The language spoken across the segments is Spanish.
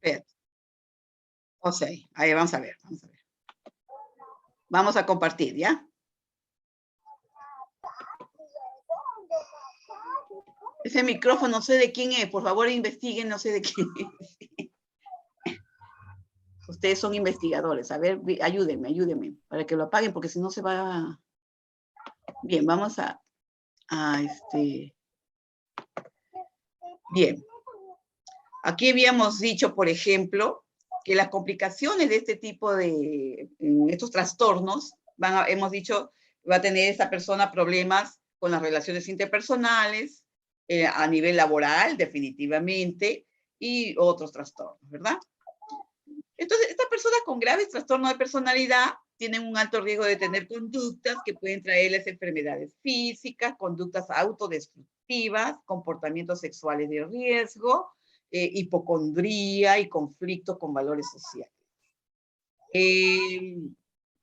Espérate. O sea, ahí vamos a ver, vamos a ver. Vamos a compartir, ¿ya? Ese micrófono no sé de quién es, por favor investiguen, no sé de quién es. Ustedes son investigadores, a ver, ayúdenme, para que lo apaguen, porque si no se va... Bien, vamos a Bien. Aquí habíamos dicho, por ejemplo, que las complicaciones de este tipo de, estos trastornos, hemos dicho, va a tener esta persona problemas con las relaciones interpersonales, a nivel laboral, definitivamente, y otros trastornos, ¿verdad? Entonces, estas personas con graves trastornos de personalidad tienen un alto riesgo de tener conductas que pueden traerles enfermedades físicas, conductas autodestructivas, comportamientos sexuales de riesgo, hipocondría y conflictos con valores sociales.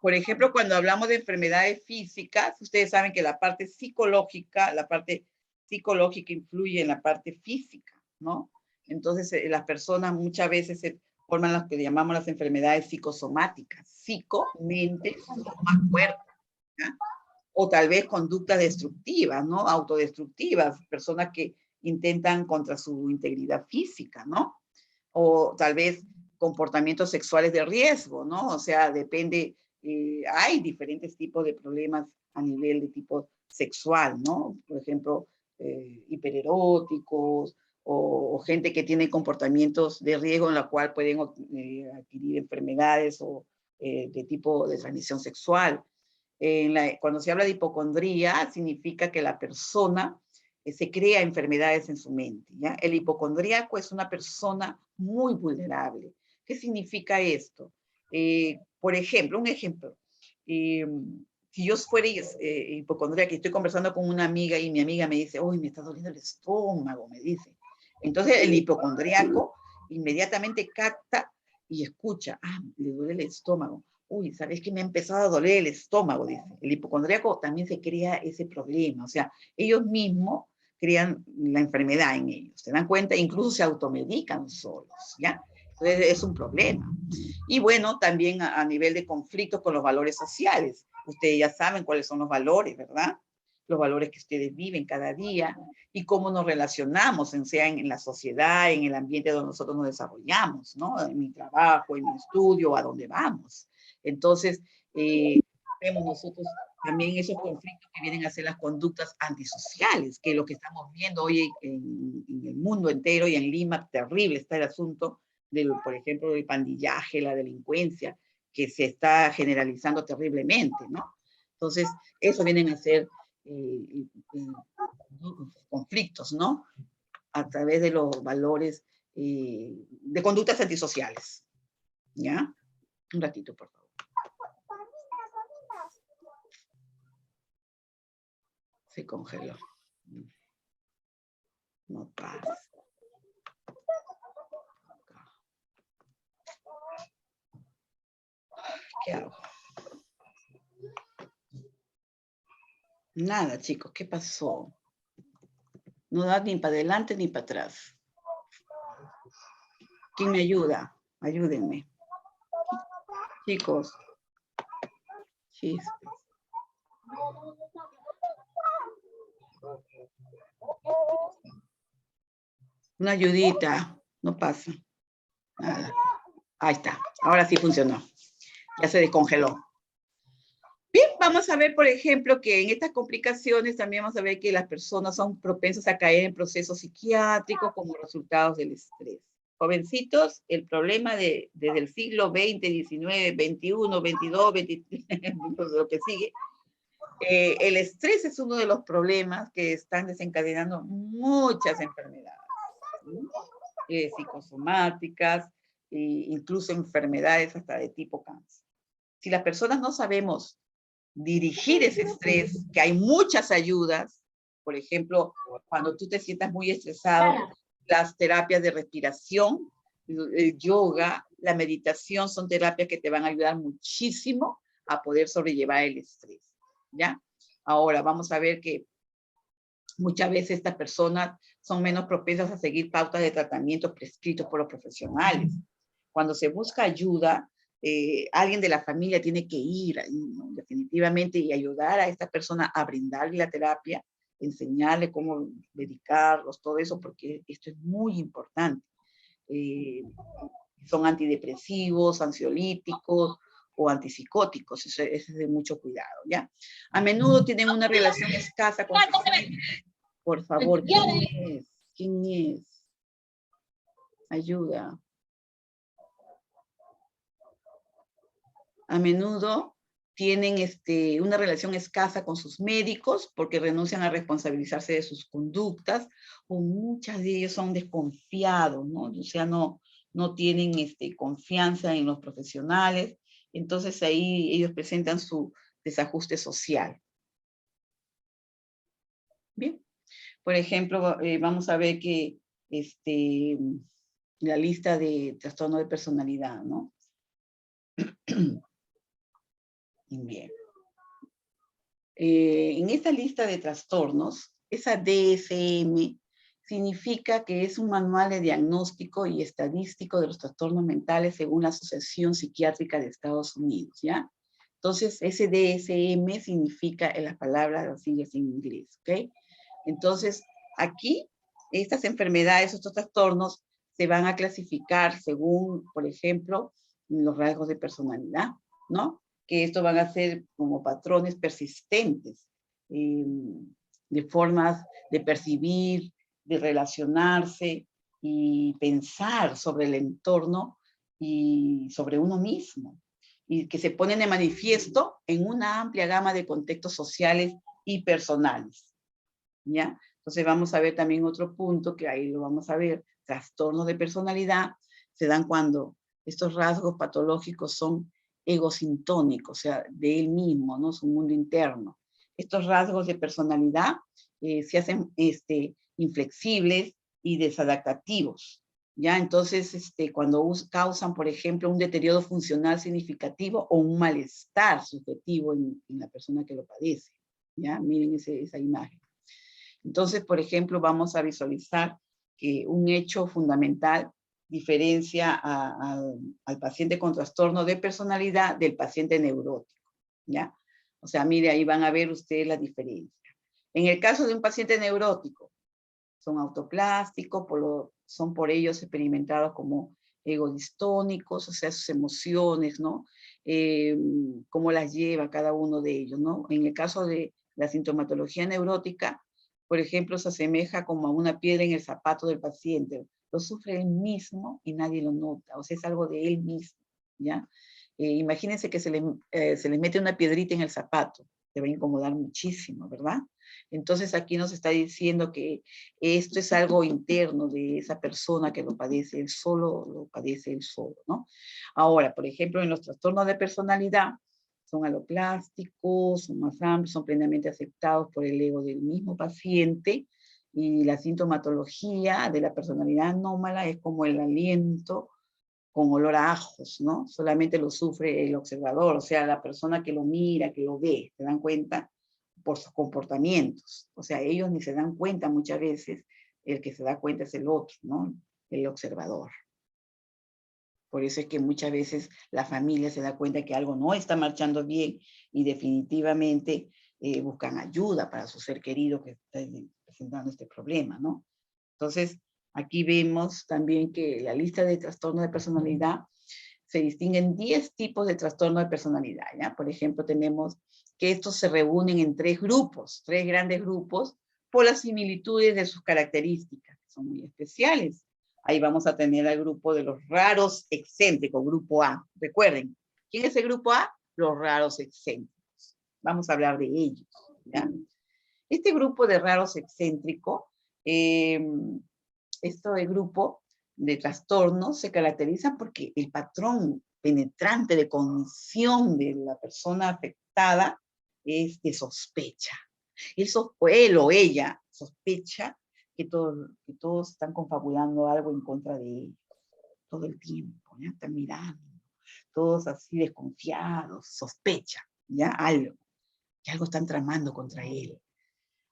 Por ejemplo, cuando hablamos de enfermedades físicas, ustedes saben que la parte psicológica influye en la parte física, ¿no? Entonces, las personas muchas veces se forman las que llamamos las enfermedades psicosomáticas. Psico, mente, soma, cuerpo, ¿ya? O tal vez conductas destructivas, ¿no? Autodestructivas, personas que intentan contra su integridad física, ¿no? O tal vez comportamientos sexuales de riesgo, ¿no? O sea, depende, hay diferentes tipos de problemas a nivel de tipo sexual, ¿no? Por ejemplo, hipereróticos o gente que tiene comportamientos de riesgo en la cual pueden adquirir enfermedades o de tipo de transmisión sexual. Cuando se habla de hipocondría, significa que la persona se crea enfermedades en su mente, ¿ya? El hipocondríaco es una persona muy vulnerable. ¿Qué significa esto? Por ejemplo, un ejemplo. Si yo fuera hipocondríaca y estoy conversando con una amiga y mi amiga me dice, uy, me está doliendo el estómago, me dice. Entonces el hipocondríaco inmediatamente capta y escucha, le duele el estómago. Uy, ¿sabes qué? Me ha empezado a doler el estómago, dice. El hipocondríaco también se crea ese problema. O sea, ellos mismos crean la enfermedad en ellos. ¿Se dan cuenta? Incluso se automedican solos, ¿ya? Entonces es un problema. Y bueno, también a nivel de conflictos con los valores sociales. Ustedes ya saben cuáles son los valores, ¿verdad? Los valores que ustedes viven cada día y cómo nos relacionamos, sea en la sociedad, en el ambiente donde nosotros nos desarrollamos, ¿no? En mi trabajo, en mi estudio, a donde vamos. Entonces, vemos nosotros también esos conflictos que vienen a ser las conductas antisociales, que es lo que estamos viendo hoy en el mundo entero y en Lima, terrible está el asunto del, por ejemplo, del pandillaje, la delincuencia, que se está generalizando terriblemente, ¿no? Entonces, eso vienen a ser conflictos, ¿no? A través de los valores de conductas antisociales, ¿ya? Un ratito, por favor. Se congeló. No pasa. ¿Qué hago? Nada, chicos, ¿qué pasó? No da ni para adelante ni para atrás. ¿Quién me ayuda? Ayúdenme. Chicos. Chispas. Una ayudita. No pasa. Nada. Ahí está. Ahora sí funcionó. Ya se descongeló. Bien, vamos a ver, por ejemplo, que en estas complicaciones también vamos a ver que las personas son propensas a caer en procesos psiquiátricos como resultados del estrés. Jovencitos, el problema desde el siglo XX, XIX, XXI, XXII, XXIII, lo que sigue, el estrés es uno de los problemas que están desencadenando muchas enfermedades, ¿sí? Psicosomáticas, incluso enfermedades hasta de tipo cáncer. Si las personas no sabemos dirigir ese estrés, que hay muchas ayudas, por ejemplo, cuando tú te sientas muy estresado, las terapias de respiración, el yoga, la meditación son terapias que te van a ayudar muchísimo a poder sobrellevar el estrés, ¿ya? Ahora vamos a ver que muchas veces estas personas son menos propensas a seguir pautas de tratamiento prescritos por los profesionales. Cuando se busca ayuda, alguien de la familia tiene que ir, ¿no? Definitivamente, y ayudar a esta persona a brindarle la terapia, enseñarle cómo medicarlos, todo eso, porque esto es muy importante. Son antidepresivos, ansiolíticos o antipsicóticos, eso es de mucho cuidado, ¿ya? A menudo tienen una relación escasa con sus médicos. Por favor, ¿quién es? ¿Quién es? Ayuda. A menudo tienen una relación escasa con sus médicos porque renuncian a responsabilizarse de sus conductas, o muchas de ellos son desconfiados, ¿no? O sea, no tienen confianza en los profesionales, entonces ahí ellos presentan su desajuste social. Bien, por ejemplo, vamos a ver que la lista de trastorno de personalidad, ¿no? Bien. En esta lista de trastornos, esa DSM significa que es un manual de diagnóstico y estadístico de los trastornos mentales según la Asociación Psiquiátrica de Estados Unidos, ¿ya? Entonces, ese DSM significa en las palabras, las siglas en inglés, ¿ok? Entonces, aquí, estas enfermedades, estos trastornos, se van a clasificar según, por ejemplo, los rasgos de personalidad, ¿no? Que esto van a ser como patrones persistentes, de formas de percibir, de relacionarse y pensar sobre el entorno y sobre uno mismo, y que se ponen de manifiesto en una amplia gama de contextos sociales y personales, ¿ya? Entonces vamos a ver también otro punto, que ahí lo vamos a ver, trastornos de personalidad, se dan cuando estos rasgos patológicos son egosintónicos, o sea, de él mismo, ¿no? Su mundo interno. Estos rasgos de personalidad se hacen inflexibles y desadaptativos, ¿ya? Entonces, cuando causan, por ejemplo, un deterioro funcional significativo o un malestar subjetivo en la persona que lo padece, ¿ya? Miren esa imagen. Entonces, por ejemplo, vamos a visualizar que un hecho fundamental diferencia al paciente con trastorno de personalidad del paciente neurótico, ¿ya? O sea, mire, ahí van a ver ustedes la diferencia. En el caso de un paciente neurótico, son autoplásticos, son por ellos experimentados como egodistónicos, o sea, sus emociones, ¿no? Cómo las lleva cada uno de ellos, ¿no? En el caso de la sintomatología neurótica, por ejemplo, se asemeja como a una piedra en el zapato del paciente. Lo sufre él mismo y nadie lo nota, o sea, es algo de él mismo, ¿ya? Imagínense que se les mete una piedrita en el zapato, te va a incomodar muchísimo, ¿verdad? Entonces aquí nos está diciendo que esto es algo interno de esa persona que lo padece, él solo lo padece él solo, ¿no? Ahora, por ejemplo, en los trastornos de personalidad, son aloplásticos, son más amplios, son plenamente aceptados por el ego del mismo paciente, y la sintomatología de la personalidad anómala es como el aliento con olor a ajos, ¿no? Solamente lo sufre el observador, o sea, la persona que lo mira, que lo ve, ¿se dan cuenta? Por sus comportamientos. O sea, ellos ni se dan cuenta muchas veces, el que se da cuenta es el otro, ¿no? El observador. Por eso es que muchas veces la familia se da cuenta que algo no está marchando bien y definitivamente buscan ayuda para su ser querido que está presentando este problema, ¿no? Entonces, aquí vemos también que la lista de trastornos de personalidad se distinguen 10 tipos de trastorno de personalidad, ¿ya? Por ejemplo, tenemos que estos se reúnen en 3 grupos, 3 grandes grupos, por las similitudes de sus características, que son muy especiales. Ahí vamos a tener al grupo de los raros excéntricos, grupo A. Recuerden, ¿quién es el grupo A? Los raros excéntricos. Vamos a hablar de ellos, ¿ya? Este grupo de raros excéntricos, este grupo de trastornos se caracteriza porque el patrón penetrante de cognición de la persona afectada es de sospecha. Él o ella sospecha que todos están confabulando algo en contra de ellos todo el tiempo, ¿ya? Están mirando, todos así desconfiados, sospecha, ¿ya? Que algo están tramando contra él.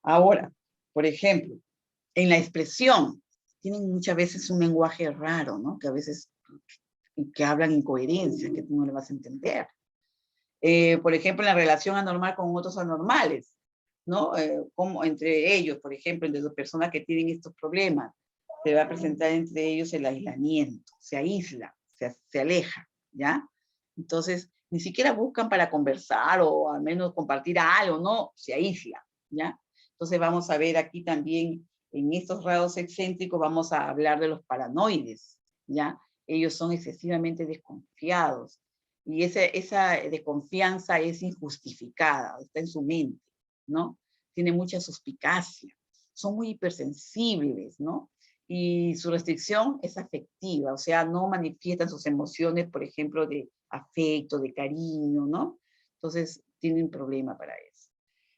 Ahora, por ejemplo, En la expresión, tienen muchas veces un lenguaje raro, ¿no? Que a veces que hablan incoherencia, que tú no le vas a entender. Por ejemplo, en la relación anormal con otros anormales, ¿no? Como entre ellos, por ejemplo, entre las personas que tienen estos problemas, se va a presentar entre ellos el aislamiento, se aísla, se aleja, ¿ya? Entonces, ni siquiera buscan para conversar o al menos compartir algo, no, se aísla, ¿ya? Entonces vamos a ver aquí también, en estos rasgos excéntricos, vamos a hablar de los paranoides, ¿ya? Ellos son excesivamente desconfiados, y esa desconfianza es injustificada, está en su mente, ¿no? Tiene mucha suspicacia, son muy hipersensibles, ¿no? Y su restricción es afectiva, o sea, no manifiestan sus emociones, por ejemplo, de afecto, de cariño, ¿no? Entonces, tienen problema para eso.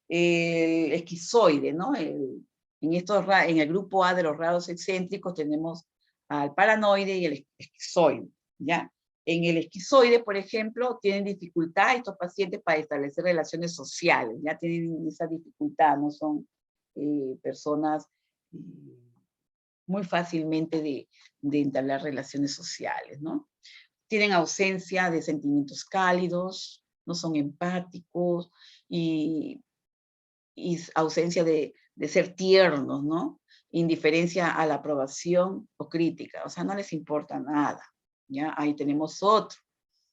El esquizoide, ¿no? En el grupo A de los rasgos excéntricos tenemos al paranoide y el esquizoide, ¿ya? En el esquizoide, por ejemplo, tienen dificultad estos pacientes para establecer relaciones sociales, ya tienen esa dificultad, no son personas muy fácilmente de entablar relaciones sociales, ¿no? Tienen ausencia de sentimientos cálidos, no son empáticos y ausencia de ser tiernos, ¿no? Indiferencia a la aprobación o crítica, o sea, no les importa nada, ¿ya? Ahí tenemos otro.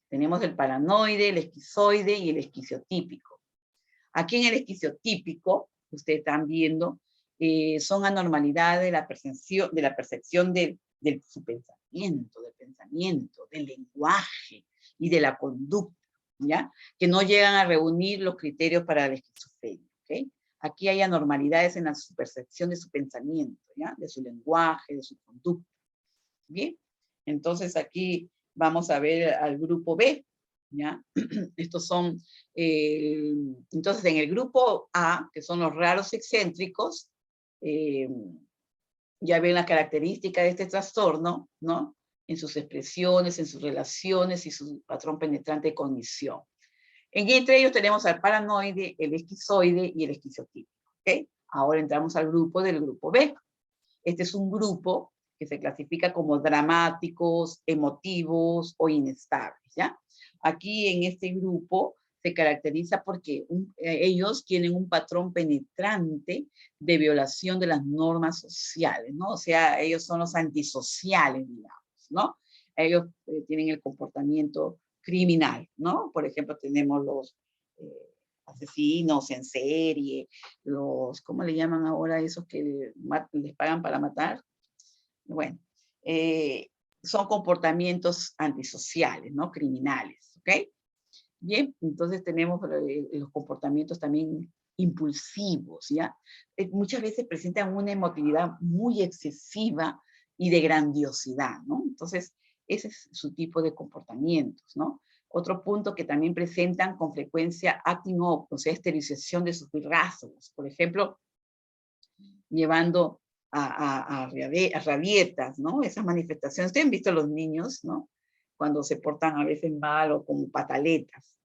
Tenemos el paranoide, el esquizoide y el esquiziotípico. Aquí en el esquiziotípico, ustedes están viendo, son anormalidades de la percepción de su pensamiento, del lenguaje y de la conducta, ¿ya? Que no llegan a reunir los criterios para la esquizofrenia, ¿ok? Aquí hay anormalidades en la percepción de su pensamiento, ¿ya? De su lenguaje, de su conducta, ¿bien? Entonces aquí vamos a ver al grupo B, ¿ya? Estos son, entonces en el grupo A, que son los raros excéntricos, ya ven las características de este trastorno, ¿no? En sus expresiones, en sus relaciones y su patrón penetrante de cognición. Entre ellos tenemos al paranoide, el esquizoide y el esquiziotípico, ¿ok? Ahora entramos al grupo del grupo B. Este es un grupo que se clasifica como dramáticos, emotivos o inestables, ¿ya? Aquí en este grupo se caracteriza porque ellos tienen un patrón penetrante de violación de las normas sociales, ¿no? O sea, ellos son los antisociales, digamos, ¿no? Ellos tienen el comportamiento criminal, ¿no? Por ejemplo, tenemos los asesinos en serie, ¿cómo le llaman ahora esos que les pagan para matar? Bueno, son comportamientos antisociales, ¿no? Criminales, ¿ok? Bien, entonces tenemos los comportamientos también impulsivos, ¿ya? Muchas veces presentan una emotividad muy excesiva y de grandiosidad, ¿no? Entonces, ese es su tipo de comportamientos, ¿no? Otro punto que también presentan con frecuencia acting up, o sea, esterilización de sus rasgos, por ejemplo, llevando a rabietas, ¿no? Esas manifestaciones. Ustedes han visto a los niños, ¿no? Cuando se portan a veces mal o como pataletas.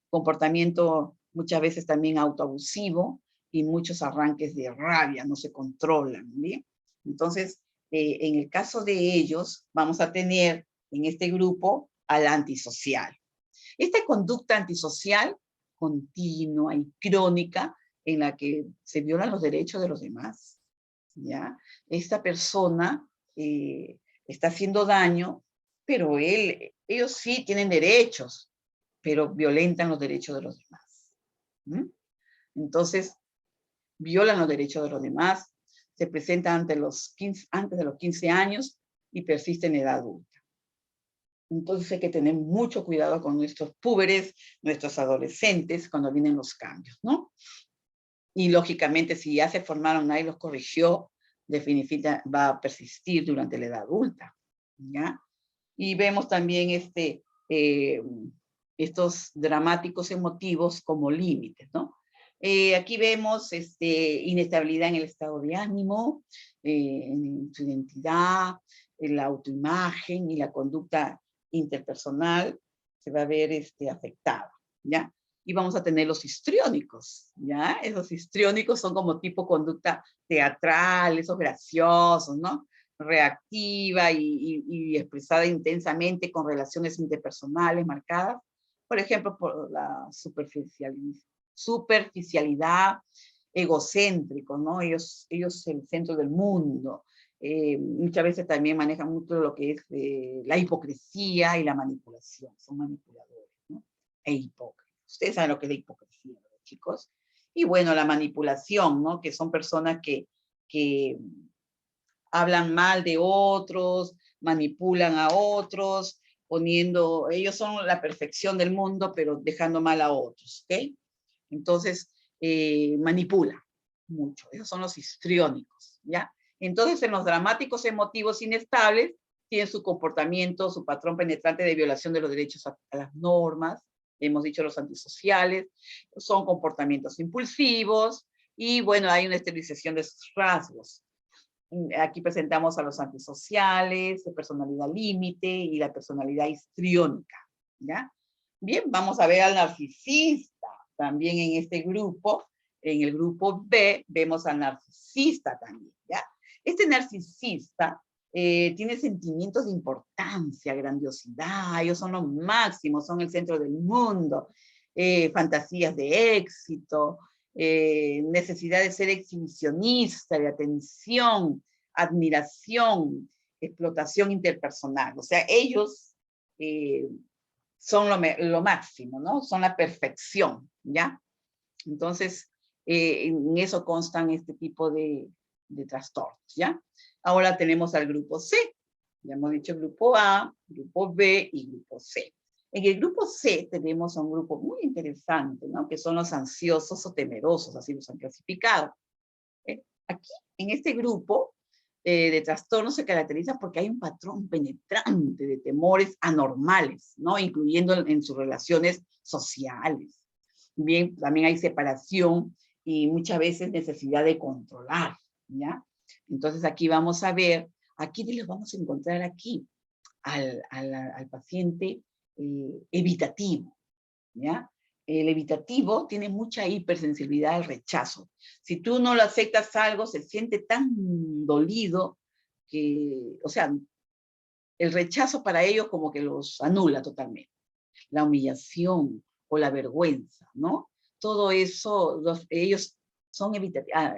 Comportamiento muchas veces también autoabusivo y muchos arranques de rabia, no se controlan, ¿bien? Entonces, en el caso de ellos, vamos a tener en este grupo al antisocial. Esta conducta antisocial continua y crónica en la que se violan los derechos de los demás, ¿ya? Esta persona está haciendo daño, pero ellos sí tienen derechos, pero violentan los derechos de los demás. ¿Mm? Entonces, violan los derechos de los demás, se presentan antes de los 15 años y persisten en edad adulta. Entonces hay que tener mucho cuidado con nuestros púberes, nuestros adolescentes, cuando vienen los cambios, ¿no? Y lógicamente, si ya se formaron, nadie los corrigió, definitivamente va a persistir durante la edad adulta, ¿ya? Y vemos también estos dramáticos emotivos como límites, ¿no? Aquí vemos inestabilidad en el estado de ánimo, en su identidad, en la autoimagen y la conducta interpersonal se va a ver afectada, ¿ya? y vamos a tener los histriónicos, ¿ya? Esos histriónicos son como tipo conducta teatral, esos graciosos, ¿no? Reactiva y expresada intensamente con relaciones interpersonales marcadas, por ejemplo, por la superficialidad, egocéntricos, ¿no? Ellos el centro del mundo. Muchas veces también manejan mucho lo que es la hipocresía y la manipulación. Son manipuladores, ¿no? E hipócritas. Ustedes saben lo que es la hipocresía, ¿no, chicos? Y bueno, la manipulación, ¿no? Que son personas que hablan mal de otros, manipulan a otros, ellos son la perfección del mundo, pero dejando mal a otros, ¿ok? Entonces, manipula mucho. Esos son los histriónicos, ¿ya? Entonces, en los dramáticos emotivos inestables, tienen su comportamiento, su patrón penetrante de violación de los derechos a las normas, hemos dicho los antisociales, son comportamientos impulsivos, y bueno, hay una esterilización de sus rasgos. Aquí presentamos a los antisociales, de personalidad límite y la personalidad histriónica, ¿ya? Bien, vamos a ver al narcisista también en este grupo. En el grupo B vemos al narcisista también, ¿ya? Este narcisista tiene sentimientos de importancia, grandiosidad, ellos son los máximos, son el centro del mundo, fantasías de éxito, necesidad de ser exhibicionista, de atención, admiración, explotación interpersonal. O sea, ellos son lo máximo, ¿no? Son la perfección, ¿ya? Entonces, en eso constan este tipo de trastornos, ¿ya? Ahora tenemos al grupo C. Ya hemos dicho grupo A, grupo B y grupo C. En el grupo C tenemos a un grupo muy interesante, ¿no? Que son los ansiosos o temerosos, así los han clasificado. Aquí, en este grupo de trastornos se caracteriza porque hay un patrón penetrante de temores anormales, ¿no? Incluyendo en sus relaciones sociales. Bien, también hay separación y muchas veces necesidad de controlar, ¿ya? Entonces aquí vamos a ver, aquí les vamos a encontrar aquí al paciente evitativo, ¿ya? El evitativo tiene mucha hipersensibilidad al rechazo. Si tú no lo aceptas algo, se siente tan dolido que, o sea, el rechazo para ellos como que los anula totalmente. La humillación o la vergüenza, ¿no? Todo eso, ellos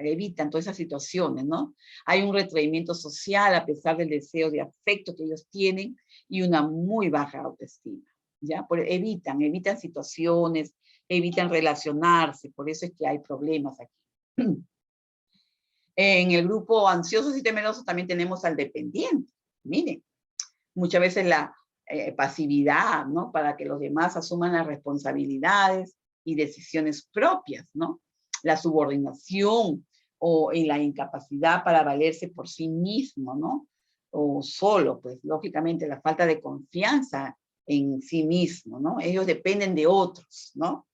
evitan todas esas situaciones, ¿no? Hay un retraimiento social a pesar del deseo de afecto que ellos tienen y una muy baja autoestima, ¿ya? Evitan situaciones, evitan relacionarse, por eso es que hay problemas aquí. En el grupo ansiosos y temerosos también tenemos al dependiente. Miren, muchas veces la pasividad, ¿no? Para que los demás asuman las responsabilidades y decisiones propias, ¿no? La subordinación o en la incapacidad para valerse por sí mismo, ¿no? O solo, pues, lógicamente, la falta de confianza en sí mismo, ¿no? Ellos dependen de otros, ¿no?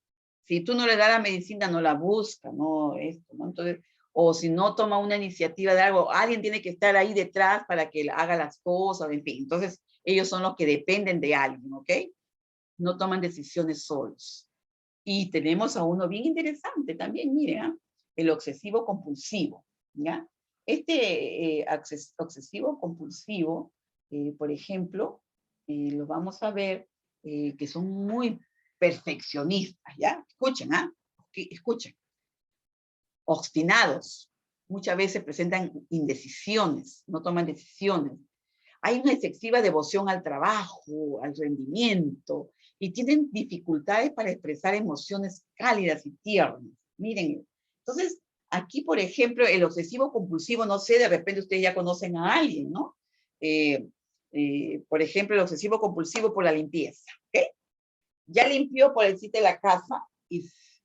Si tú no le das la medicina, no la busca, ¿no? Esto, ¿no? Entonces, o si no toma una iniciativa de algo, alguien tiene que estar ahí detrás para que haga las cosas, en fin. Entonces, ellos son los que dependen de alguien, ¿ok? No toman decisiones solos. Y tenemos a uno bien interesante también, miren, ¿eh? El obsesivo compulsivo, ¿ya? Este obsesivo compulsivo, por ejemplo, lo vamos a ver que son muy perfeccionistas, ¿ya? Escuchen, ¿ah? Escuchen. Obstinados. Muchas veces presentan indecisiones, no toman decisiones. Hay una excesiva devoción al trabajo, al rendimiento, y tienen dificultades para expresar emociones cálidas y tiernas. Miren, entonces, aquí, por ejemplo, el obsesivo compulsivo, no sé, de repente ustedes ya conocen a alguien, ¿no? Por ejemplo, el obsesivo compulsivo por la limpieza, ¿ok? Ya limpió por el sitio de la casa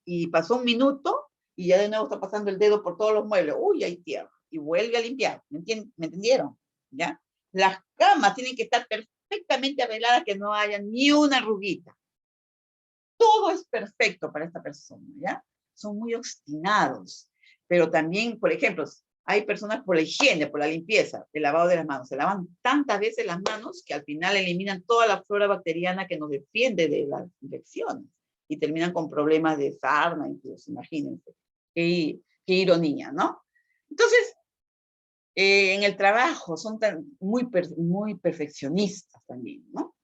y pasó un minuto y ya de nuevo está pasando el dedo por todos los muebles. Uy, hay tierra. Y vuelve a limpiar. ¿Me entendieron? ¿Ya? Las camas tienen que estar perfectamente arregladas, que no haya ni una arruguita. Todo es perfecto para esta persona, ¿ya? Son muy obstinados. Pero también, por ejemplo, hay personas por la higiene, por la limpieza, el lavado de las manos. Se lavan tantas veces las manos que al final eliminan toda la flora bacteriana que nos defiende de las infecciones. y terminan con problemas de sarna, incluso, imagínense. Qué ironía, ¿no? Entonces, en el trabajo son muy perfeccionistas también, ¿no?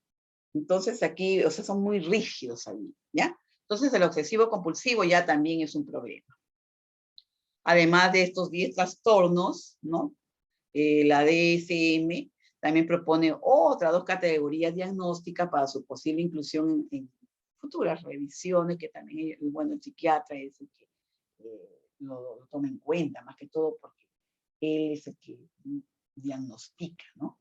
Entonces aquí, o sea, son muy rígidos ahí, ¿ya? Entonces el obsesivo compulsivo ya también es un problema. Además de estos 10 trastornos, ¿no? La DSM también propone otras 2 categorías diagnósticas para su posible inclusión en futuras revisiones, que también, bueno, el psiquiatra es el que lo toma en cuenta, más que todo porque él es el que diagnostica, ¿no?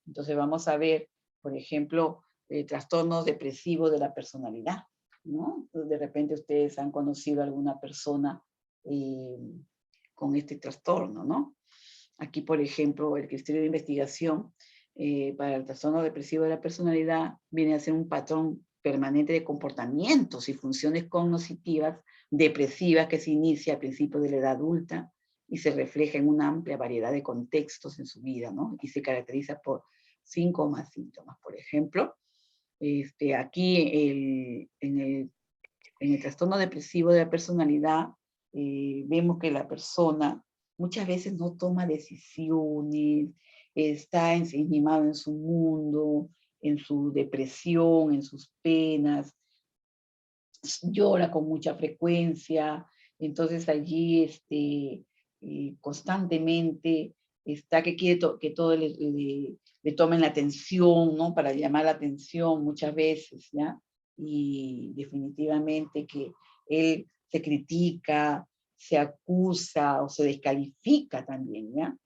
Entonces vamos a ver, por ejemplo, trastornos depresivos de la personalidad, ¿no? Entonces, de repente ustedes han conocido a alguna persona eh, con este trastorno, ¿no? Aquí, por ejemplo, el criterio de investigación para el trastorno depresivo de la personalidad viene a ser un patrón permanente de comportamientos y funciones cognitivas depresivas que se inicia a principios de la edad adulta y se refleja en una amplia variedad de contextos en su vida, ¿no? Y se caracteriza por 5 o más síntomas. Por ejemplo, aquí en el trastorno depresivo de la personalidad vemos que la persona muchas veces no toma decisiones, está ensimismado en su mundo, en su depresión, en sus penas, llora con mucha frecuencia, entonces allí constantemente está que quiere que todo le tomen la atención, ¿no? Para llamar la atención muchas veces, ¿ya? Y definitivamente que él se critica, se acusa o se descalifica también, ¿ya?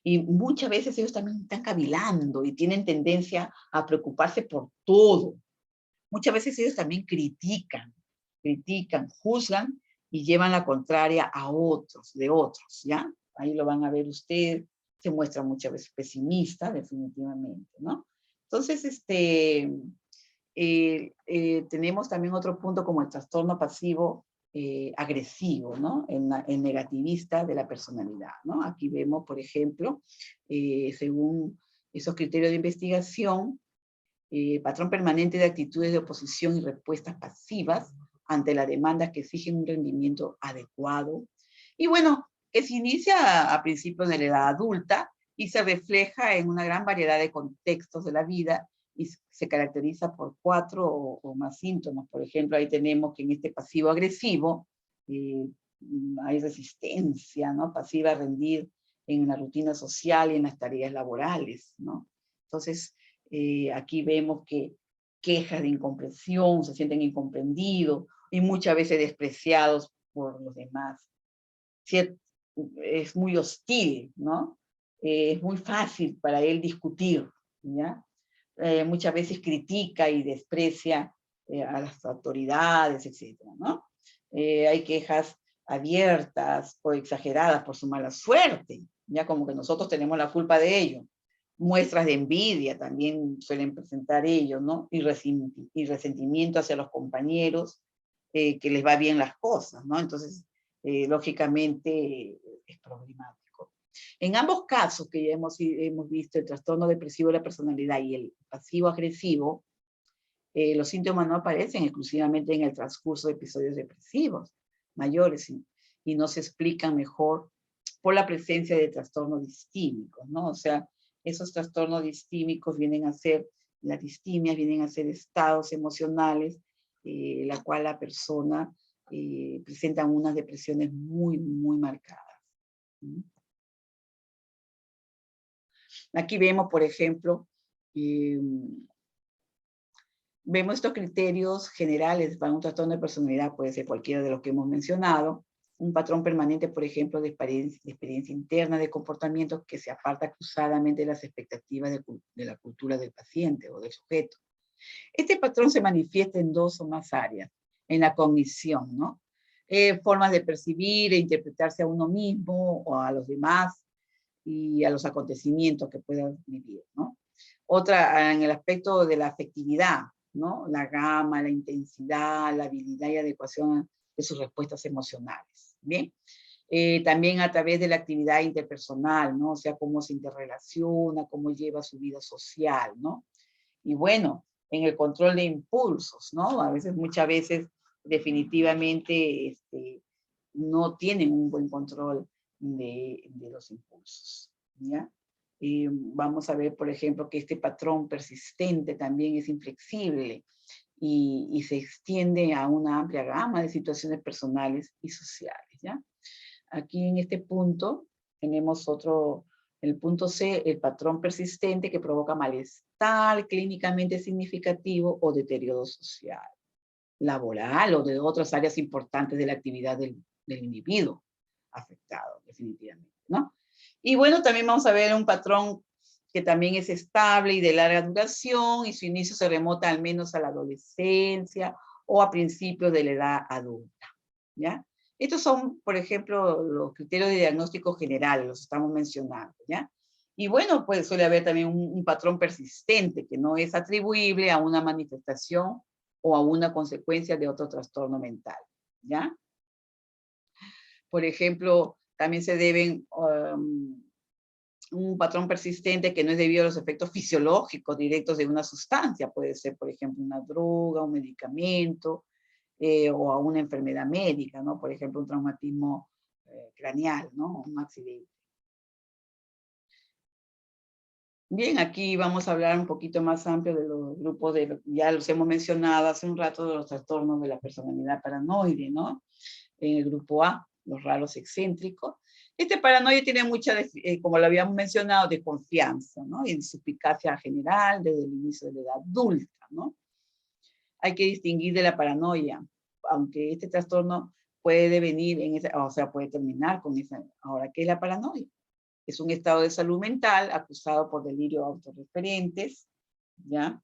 Y muchas veces ellos también están cavilando y tienen tendencia a preocuparse por todo. Muchas veces ellos también critican, juzgan y llevan la contraria a otros, de otros, ¿ya? Ahí lo van a ver ustedes, se muestra muchas veces pesimista, definitivamente, ¿no? Entonces, tenemos también otro punto como el trastorno pasivo agresivo, ¿no? El negativista de la personalidad, ¿no? Aquí vemos, por ejemplo, según esos criterios de investigación, patrón permanente de actitudes de oposición y respuestas pasivas ante las demandas que exigen un rendimiento adecuado. Y bueno, que se inicia a principios de la edad adulta y se refleja en una gran variedad de contextos de la vida y se caracteriza por 4 o más síntomas. Por ejemplo, ahí tenemos que en este pasivo agresivo hay resistencia, ¿no? Pasiva a rendir en la rutina social y en las tareas laborales, ¿no? Entonces, aquí vemos que quejas de incomprensión, se sienten incomprendidos y muchas veces despreciados por los demás. Es muy hostil, ¿no? Es muy fácil para él discutir, ¿ya? Muchas veces critica y desprecia a las autoridades, etcétera, ¿no? Hay quejas abiertas o exageradas por su mala suerte, ya como que nosotros tenemos la culpa de ello. Muestras de envidia también suelen presentar ellos, ¿no? Y resentimiento hacia los compañeros, que les va bien las cosas, ¿no? Entonces, lógicamente, es problemático. En ambos casos que ya hemos visto, el trastorno depresivo de la personalidad y el pasivo agresivo, los síntomas no aparecen exclusivamente en el transcurso de episodios depresivos mayores y no se explican mejor por la presencia de trastornos distímicos, ¿no? O sea, esos trastornos distímicos vienen a ser, las distimias vienen a ser estados emocionales, la cual la persona presenta unas depresiones muy, muy marcadas. Aquí vemos, por ejemplo, vemos estos criterios generales para un trastorno de personalidad, puede ser cualquiera de los que hemos mencionado, un patrón permanente, por ejemplo, de experiencia interna de comportamientos que se aparta acusadamente de las expectativas de la cultura del paciente o del sujeto. Este patrón se manifiesta en 2 o más áreas, en la cognición, ¿no? Formas de percibir e interpretarse a uno mismo o a los demás y a los acontecimientos que puedan vivir, ¿no? Otra, en el aspecto de la afectividad, ¿no? La gama, la intensidad, la habilidad y adecuación de sus respuestas emocionales, ¿bien? También a través de la actividad interpersonal, ¿no? O sea, cómo se interrelaciona, cómo lleva su vida social, ¿no? Y bueno, en el control de impulsos, ¿no? A veces, muchas veces, definitivamente no tienen un buen control de los impulsos, ¿ya? Vamos a ver, por ejemplo, que este patrón persistente también es inflexible y se extiende a una amplia gama de situaciones personales y sociales, ¿ya? Aquí en este punto tenemos el punto C, el patrón persistente que provoca malestar clínicamente significativo o deterioro social, laboral o de otras áreas importantes de la actividad del individuo afectado, definitivamente, ¿no? Y bueno, también vamos a ver un patrón que también es estable y de larga duración, y su inicio se remota al menos a la adolescencia o a principios de la edad adulta, ¿ya? Estos son, por ejemplo, los criterios de diagnóstico general, los estamos mencionando, ¿ya? Y bueno, pues suele haber también un patrón persistente que no es atribuible a una manifestación o a una consecuencia de otro trastorno mental, ¿ya? Por ejemplo, también se deben un patrón persistente que no es debido a los efectos fisiológicos directos de una sustancia, puede ser, por ejemplo, una droga, un medicamento, o a una enfermedad médica, ¿no? Por ejemplo, un traumatismo craneal, ¿no? Un accidente. Bien, aquí vamos a hablar un poquito más amplio de los grupos ya los hemos mencionado hace un rato, de los trastornos de la personalidad paranoide, ¿no? En el grupo A, los raros excéntricos. Este paranoide tiene mucha, como lo habíamos mencionado, de confianza, ¿no? Y en su eficacia general desde el inicio de la edad adulta, ¿no? Hay que distinguir de la paranoia, aunque este trastorno puede devenir o sea, puede terminar con esa. Ahora, ¿qué es la paranoia? Es un estado de salud mental acusado por delirio autorreferentes, ¿ya?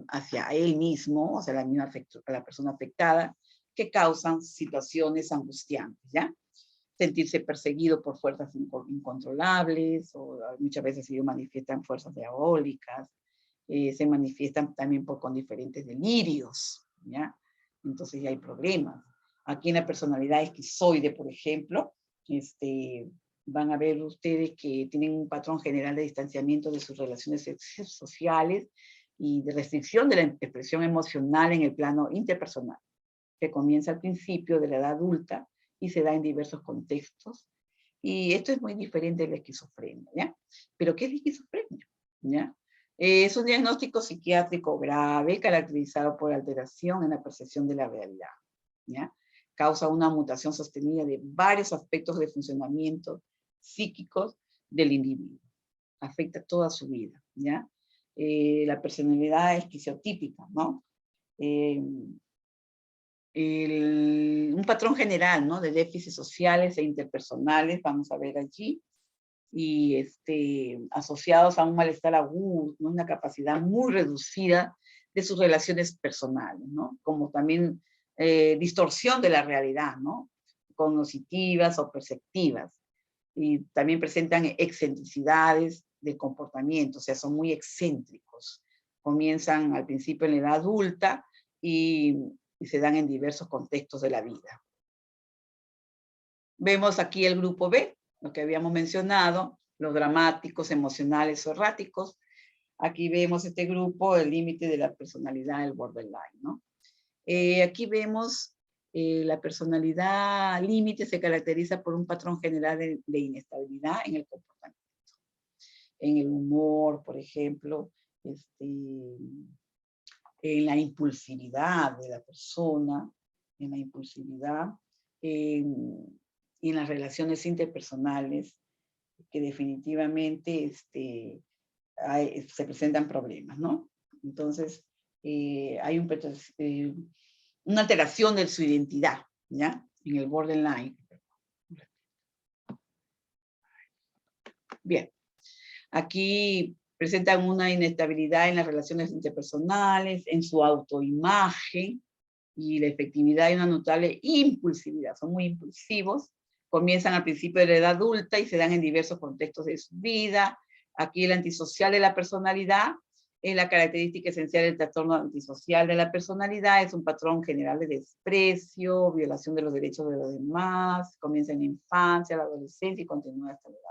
Hacia él mismo, o sea, la persona afectada, que causan situaciones angustiantes, ¿ya? Sentirse perseguido por fuerzas incontrolables, o muchas veces ellos manifiestan fuerzas diabólicas, se manifiestan también con diferentes delirios, ¿ya? Entonces ya hay problemas. Aquí en la personalidad esquizoide, por ejemplo, van a ver ustedes que tienen un patrón general de distanciamiento de sus relaciones sociales y de restricción de la expresión emocional en el plano interpersonal, que comienza al principio de la edad adulta y se da en diversos contextos. Y esto es muy diferente de la esquizofrenia, ¿ya? ¿Pero qué es la esquizofrenia? ¿Ya? Es un diagnóstico psiquiátrico grave caracterizado por alteración en la percepción de la realidad, ¿ya? Causa una mutación sostenida de varios aspectos de funcionamiento psíquicos del individuo. Afecta toda su vida, ¿ya? La personalidad esquizotípica, ¿no? Un patrón general, ¿no? De déficits sociales e interpersonales, vamos a ver allí, y asociados a un malestar agudo, ¿no? Una capacidad muy reducida de sus relaciones personales, ¿no? Como también distorsión de la realidad, ¿no? Cognitivas o perceptivas. Y también presentan excentricidades de comportamiento, o sea, son muy excéntricos. Comienzan al principio en la edad adulta y se dan en diversos contextos de la vida. Vemos aquí el grupo B, lo que habíamos mencionado, los dramáticos, emocionales o erráticos. Aquí vemos este grupo, el límite de la personalidad, el borderline, ¿no? Aquí vemos la personalidad límite se caracteriza por un patrón general de inestabilidad en el comportamiento, en el humor, por ejemplo, en la impulsividad de la persona, en la impulsividad, y en las relaciones interpersonales, que definitivamente se presentan problemas, ¿no? Entonces, hay una alteración de su identidad, ¿ya? En el borderline. Bien, aquí presentan una inestabilidad en las relaciones interpersonales, en su autoimagen, y la efectividad y una notable impulsividad. Son muy impulsivos, comienzan al principio de la edad adulta y se dan en diversos contextos de su vida. Aquí el antisocial de la personalidad es la característica esencial del trastorno antisocial de la personalidad, es un patrón general de desprecio, violación de los derechos de los demás, comienza en la infancia, la adolescencia y continúa hasta la edad.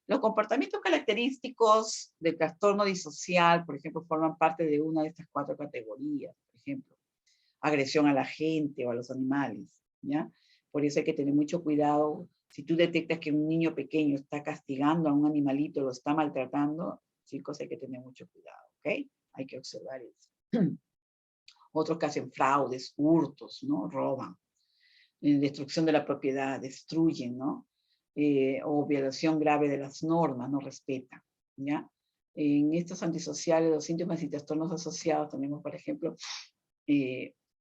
Los comportamientos característicos del trastorno disocial, por ejemplo, forman parte de una de estas 4 categorías, por ejemplo. agresión a la gente o a los animales, ¿ya? Por eso hay que tener mucho cuidado. Si tú detectas que un niño pequeño está castigando a un animalito, lo está maltratando, chicos, hay que tener mucho cuidado, ¿ok? Hay que observar eso. Otros que hacen fraudes, hurtos, ¿no? Roban. Destrucción de la propiedad, destruyen, ¿no? O violación grave de las normas, no respetan, ¿ya? En estos antisociales, los síntomas y trastornos asociados, tenemos, por ejemplo,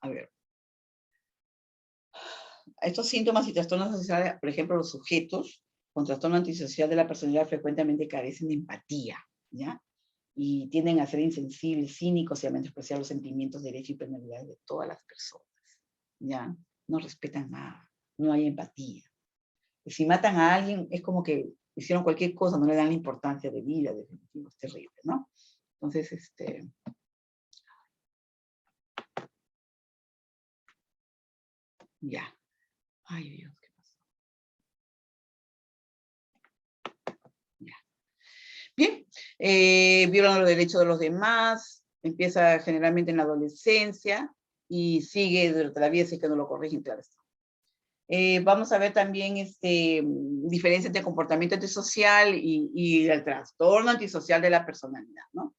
a ver, estos síntomas y trastornos asociados, por ejemplo, los sujetos con trastorno antisocial de la personalidad frecuentemente carecen de empatía, ¿ya? Y tienden a ser insensibles, cínicos y a menospreciar los sentimientos, derechos y penalidades de todas las personas, ¿ya? No respetan nada, no hay empatía. Y si matan a alguien, es como que hicieron cualquier cosa, no le dan la importancia de vida, definitivo, es terrible, ¿no? Entonces, ya. Ay, Dios, ¿qué pasó? Ya. Bien, violan los derechos de los demás, empieza generalmente en la adolescencia y sigue durante la vida si es que no lo corrigen, claro está. Vamos a ver también diferencias entre comportamiento antisocial y el trastorno antisocial de la personalidad, ¿no?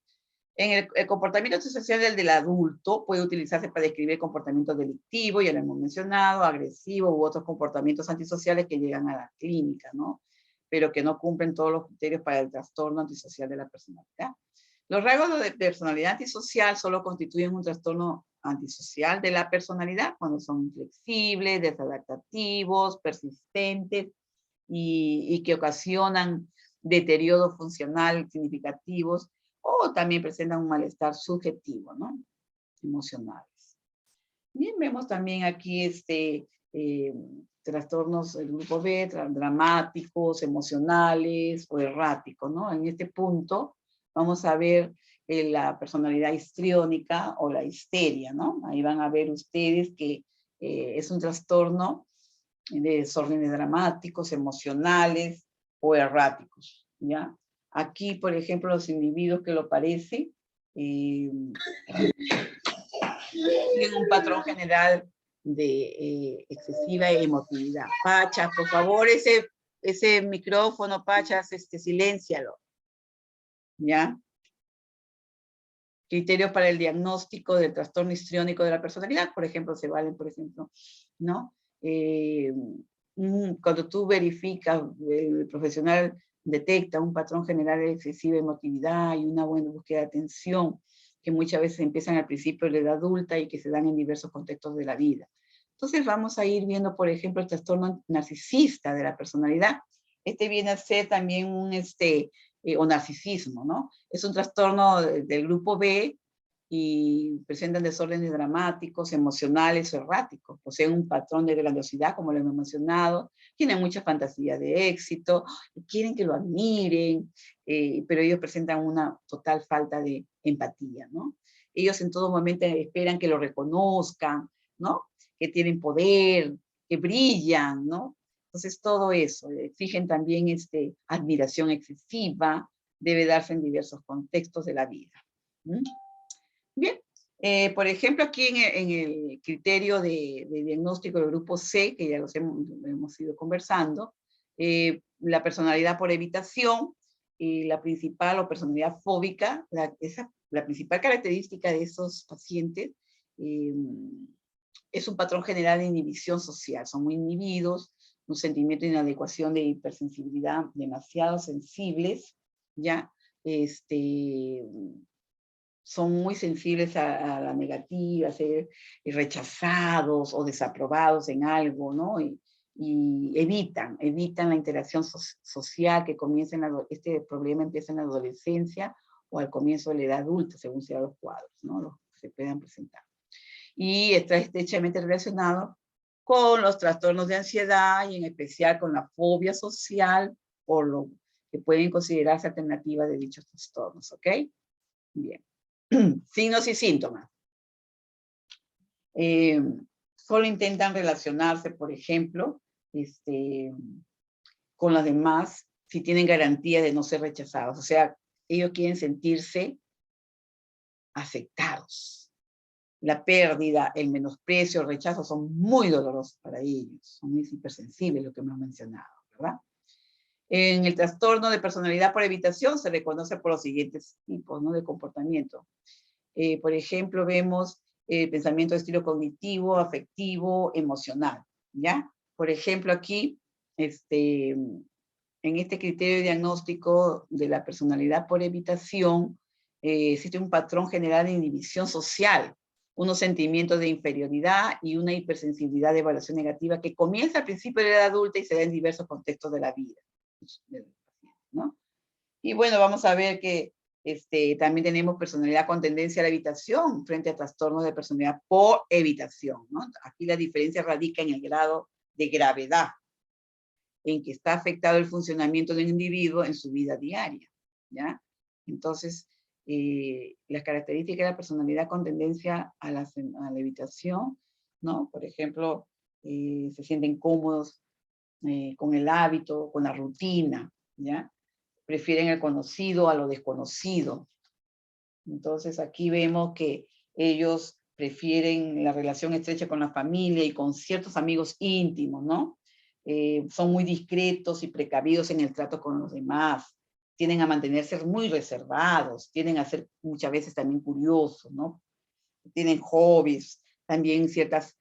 En el comportamiento antisocial del adulto puede utilizarse para describir comportamientos delictivos, ya lo hemos mencionado, agresivos u otros comportamientos antisociales que llegan a la clínica, ¿no? Pero que no cumplen todos los criterios para el trastorno antisocial de la personalidad. Los rasgos de personalidad antisocial solo constituyen un trastorno antisocial de la personalidad cuando son inflexibles, desadaptativos, persistentes y que ocasionan deterioro funcional significativos o también presentan un malestar subjetivo, ¿no? Emocionales. Bien, vemos también aquí trastornos del grupo B, dramáticos, emocionales o erráticos, ¿no? En este punto vamos a ver la personalidad histriónica o la histeria, ¿no? Ahí van a ver ustedes que es un trastorno de desórdenes dramáticos, emocionales o erráticos, ¿ya? Aquí, por ejemplo, los individuos que lo padecen tienen un patrón general de excesiva emotividad. Pachas, por favor, ese micrófono, Pachas, siléncialo, ¿ya? Criterios para el diagnóstico del trastorno histriónico de la personalidad, por ejemplo, se valen, por ejemplo, ¿no? Cuando tú verificas, el profesional detecta un patrón general de excesiva emotividad y una buena búsqueda de atención, que muchas veces empiezan al principio de la edad adulta y que se dan en diversos contextos de la vida. Entonces vamos a ir viendo, por ejemplo, el trastorno narcisista de la personalidad. Este viene a ser también o narcisismo, ¿no? Es un trastorno del grupo B y presentan desórdenes dramáticos, emocionales o erráticos. Poseen un patrón de grandiosidad, como lo hemos mencionado, tienen mucha fantasía de éxito, quieren que lo admiren, pero ellos presentan una total falta de empatía, ¿no? Ellos en todo momento esperan que lo reconozcan, ¿no? Que tienen poder, que brillan, ¿no? Entonces todo eso, exigen también admiración excesiva, debe darse en diversos contextos de la vida. ¿Mm? Bien, por ejemplo, aquí en el criterio de diagnóstico del grupo C, que ya los hemos ido conversando, la personalidad por evitación, la principal o personalidad fóbica, la principal característica de esos pacientes es un patrón general de inhibición social, son muy inhibidos, un sentimiento de inadecuación, de hipersensibilidad, demasiado sensibles, ¿ya? Son muy sensibles a la negativa, a ser rechazados o desaprobados en algo, ¿no? Y evitan la interacción social que comienza este problema empieza en la adolescencia o al comienzo de la edad adulta, según sean los cuadros, ¿no? Los que se puedan presentar. Y está estrechamente relacionado con los trastornos de ansiedad y en especial con la fobia social, por lo que pueden considerarse alternativas de dichos trastornos, ¿ok? Bien. Signos y síntomas. Solo intentan relacionarse, por ejemplo, con los demás si tienen garantía de no ser rechazados. O sea, ellos quieren sentirse aceptados. la pérdida, el menosprecio, el rechazo son muy dolorosos para ellos, son muy hipersensibles, lo que hemos mencionado, ¿verdad? En el trastorno de personalidad por evitación se reconoce por los siguientes tipos, ¿no?, de comportamiento. Por ejemplo, vemos pensamiento de estilo cognitivo, afectivo, emocional, ¿ya? Por ejemplo, aquí, en este criterio diagnóstico de la personalidad por evitación, existe un patrón general de inhibición social, unos sentimientos de inferioridad y una hipersensibilidad de evaluación negativa que comienza al principio de la edad adulta y se da en diversos contextos de la vida, ¿no? Y bueno, vamos a ver que también tenemos personalidad con tendencia a la evitación frente a trastornos de personalidad por evitación, ¿no? Aquí la diferencia radica en el grado de gravedad en que está afectado el funcionamiento del individuo en su vida diaria, ¿ya? Entonces, las características de la personalidad con tendencia a la evitación, ¿no? Por ejemplo, se sienten cómodos con el hábito, con la rutina, ¿ya? Prefieren el conocido a lo desconocido. Entonces, aquí vemos que ellos prefieren la relación estrecha con la familia y con ciertos amigos íntimos, ¿no? Son muy discretos y precavidos en el trato con los demás, tienden a mantenerse muy reservados, tienden a ser muchas veces también curiosos, ¿no? Tienen hobbies, también ciertas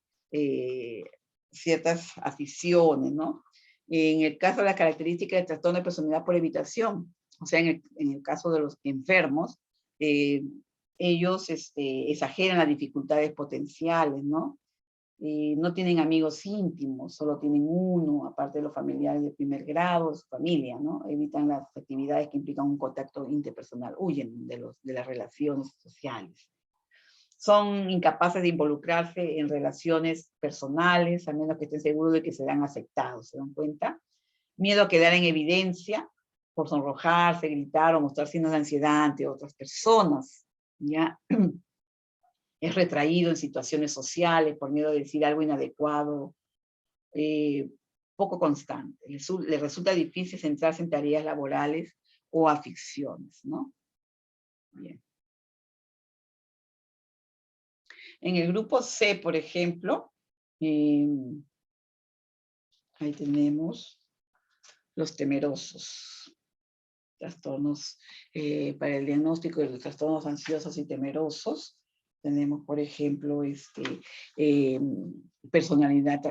aficiones, ¿no? En el caso de las características del trastorno de personalidad por evitación, o sea, en el caso de los enfermos, ellos exageran las dificultades potenciales, ¿no? No tienen amigos íntimos, solo tienen uno, aparte de los familiares de primer grado, su familia, ¿no? Evitan las actividades que implican un contacto interpersonal, huyen de las relaciones sociales. Son incapaces de involucrarse en relaciones personales, a menos que estén seguros de que serán aceptados, ¿se dan cuenta? Miedo a quedar en evidencia por sonrojarse, gritar o mostrar signos de ansiedad ante otras personas, ¿ya? Es retraído en situaciones sociales por miedo de decir algo inadecuado, poco constante. Le resulta difícil centrarse en tareas laborales o aficiones, ¿no? Bien. En el grupo C, por ejemplo, ahí tenemos los temerosos, trastornos para el diagnóstico de los trastornos ansiosos y temerosos. Tenemos, por ejemplo, personalidad,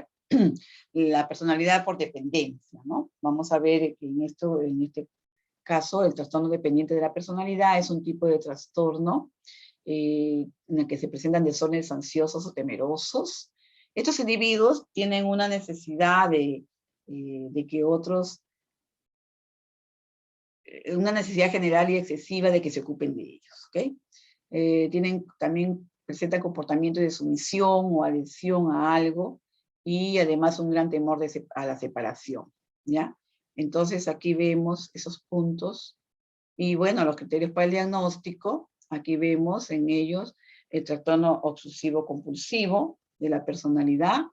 la personalidad por dependencia, ¿no? Vamos a ver que en este caso, el trastorno dependiente de la personalidad es un tipo de trastorno en el que se presentan desórdenes ansiosos o temerosos. Estos individuos tienen una necesidad de que otros, una necesidad general y excesiva de que se ocupen de ellos, ¿ok? También presentan comportamientos de sumisión o adhesión a algo y además un gran temor a la separación, ¿ya? Entonces aquí vemos esos puntos y bueno, los criterios para el diagnóstico, aquí vemos en ellos el trastorno obsesivo compulsivo de la personalidad,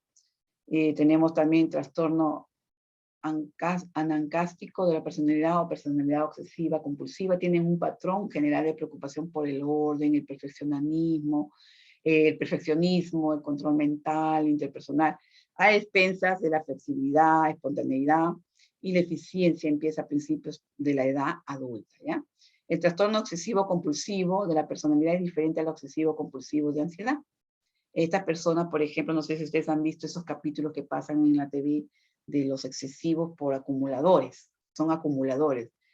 tenemos también trastorno anancástico de la personalidad o personalidad obsesiva compulsiva, tienen un patrón general de preocupación por el orden, el perfeccionismo, el control mental, interpersonal, a expensas de la flexibilidad, espontaneidad y la eficiencia empieza a principios de la edad adulta, ¿ya? El trastorno obsesivo compulsivo de la personalidad es diferente al obsesivo compulsivo de ansiedad. Estas personas, por ejemplo, no sé si ustedes han visto esos capítulos que pasan en la TV de los excesivos por acumuladores. Son acumuladores.